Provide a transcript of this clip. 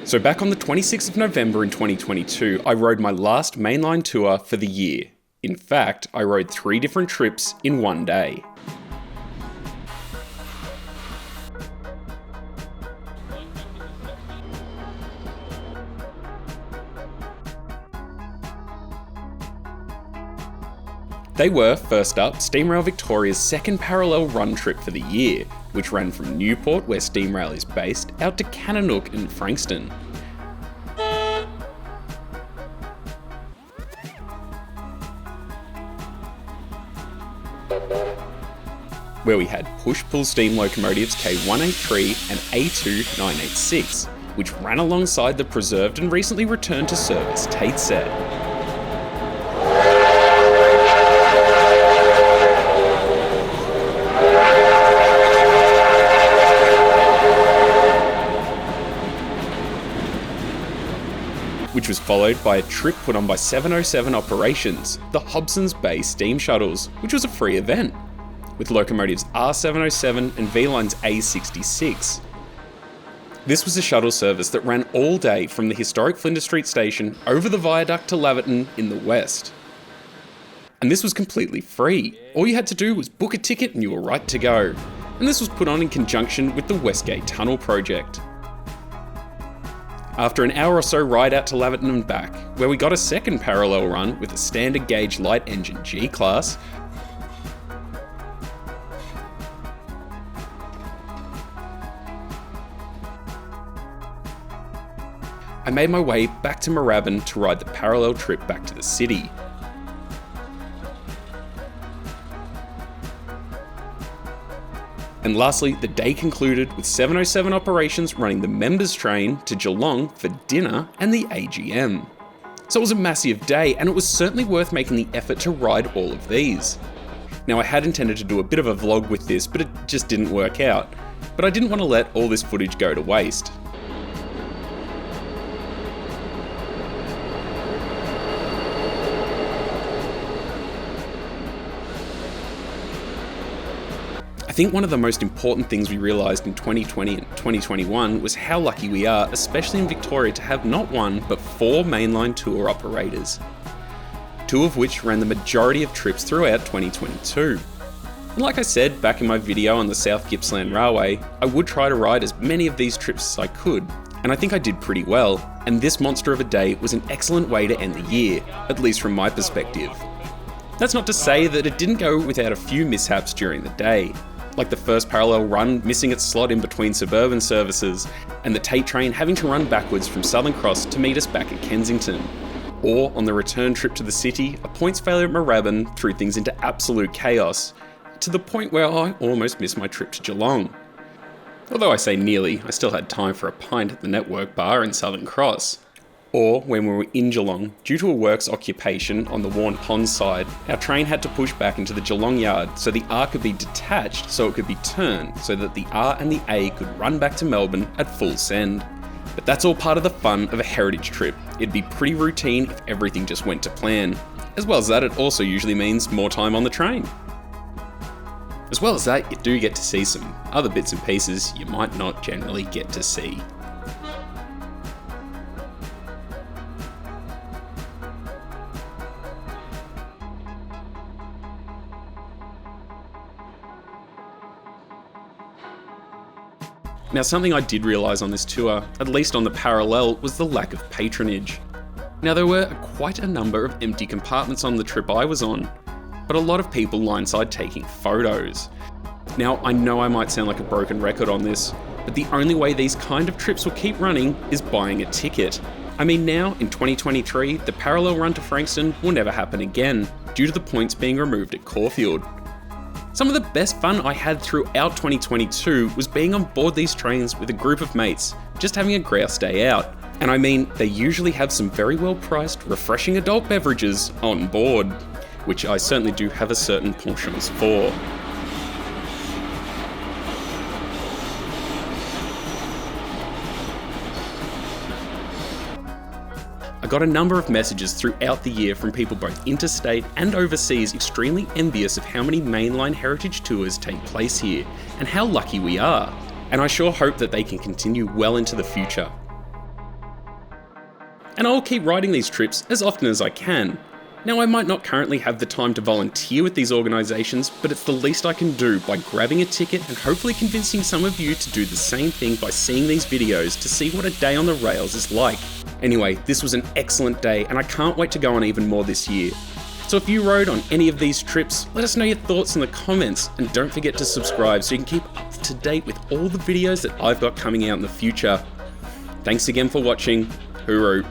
So back on the 26th of November in 2022, I rode my last mainline tour for the year. In fact, I rode 3 different trips in one day. They were, first up, Steamrail Victoria's second parallel run trip for the year, which ran from Newport, where Steamrail is based, out to Kananook and Frankston. Where we had push-pull steam locomotives K183 and A2986, which ran alongside the preserved and recently returned to service Tait Set. Which was followed by a trip put on by 707 Operations, the Hobson's Bay steam shuttles, which was a free event, with locomotives R707 and V-Line's A66. This was a shuttle service that ran all day from the historic Flinders Street Station over the viaduct to Laverton in the west. And this was completely free. All you had to do was book a ticket and you were right to go. And this was put on in conjunction with the Westgate Tunnel project. After an hour or so ride out to Laverton and back, where we got a second parallel run with a standard gauge light engine G-Class, I made my way back to Moorabbin to ride the parallel trip back to the city. And lastly, the day concluded with 707 Operations running the members train to Geelong for dinner and the AGM. So it was a massive day, and it was certainly worth making the effort to ride all of these. Now, I had intended to do a bit of a vlog with this, but it just didn't work out. But I didn't want to let all this footage go to waste. I think one of the most important things we realised in 2020 and 2021 was how lucky we are, especially in Victoria, to have not one, but 4 mainline tour operators. 2 of which ran the majority of trips throughout 2022. And like I said back in my video on the South Gippsland Railway, I would try to ride as many of these trips as I could, and I think I did pretty well, and this monster of a day was an excellent way to end the year, at least from my perspective. That's not to say that it didn't go without a few mishaps during the day, like the first parallel run missing its slot in between suburban services, and the Tait train having to run backwards from Southern Cross to meet us back at Kensington. Or, on the return trip to the city, a points failure at Moorabbin threw things into absolute chaos, to the point where I almost missed my trip to Geelong. Although I say nearly, I still had time for a pint at the Network Bar in Southern Cross. Or, when we were in Geelong, due to a works occupation on the Warren Pond side, our train had to push back into the Geelong yard so the R could be detached so it could be turned so that the R and the A could run back to Melbourne at full send. But that's all part of the fun of a heritage trip. It'd be pretty routine if everything just went to plan. As well as that, it also usually means more time on the train. As well as that, you do get to see some other bits and pieces you might not generally get to see. Now, something I did realise on this tour, at least on the parallel, was the lack of patronage. Now, there were quite a number of empty compartments on the trip I was on, but a lot of people lineside taking photos. Now, I know I might sound like a broken record on this, but the only way these kind of trips will keep running is buying a ticket. I mean, now, in 2023, the parallel run to Frankston will never happen again, due to the points being removed at Caulfield. Some of the best fun I had throughout 2022 was being on board these trains with a group of mates, just having a grouse day out. And I mean, they usually have some very well priced, refreshing adult beverages on board, which I certainly do have a certain penchant for. I got a number of messages throughout the year from people both interstate and overseas extremely envious of how many mainline heritage tours take place here, and how lucky we are. And I sure hope that they can continue well into the future. and I'll keep riding these trips as often as I can. Now, I might not currently have the time to volunteer with these organisations, but it's the least I can do by grabbing a ticket and hopefully convincing some of you to do the same thing by seeing these videos to see what a day on the rails is like. Anyway, this was an excellent day and I can't wait to go on even more this year. So if you rode on any of these trips, let us know your thoughts in the comments, and don't forget to subscribe so you can keep up to date with all the videos that I've got coming out in the future. Thanks again for watching. Hooroo.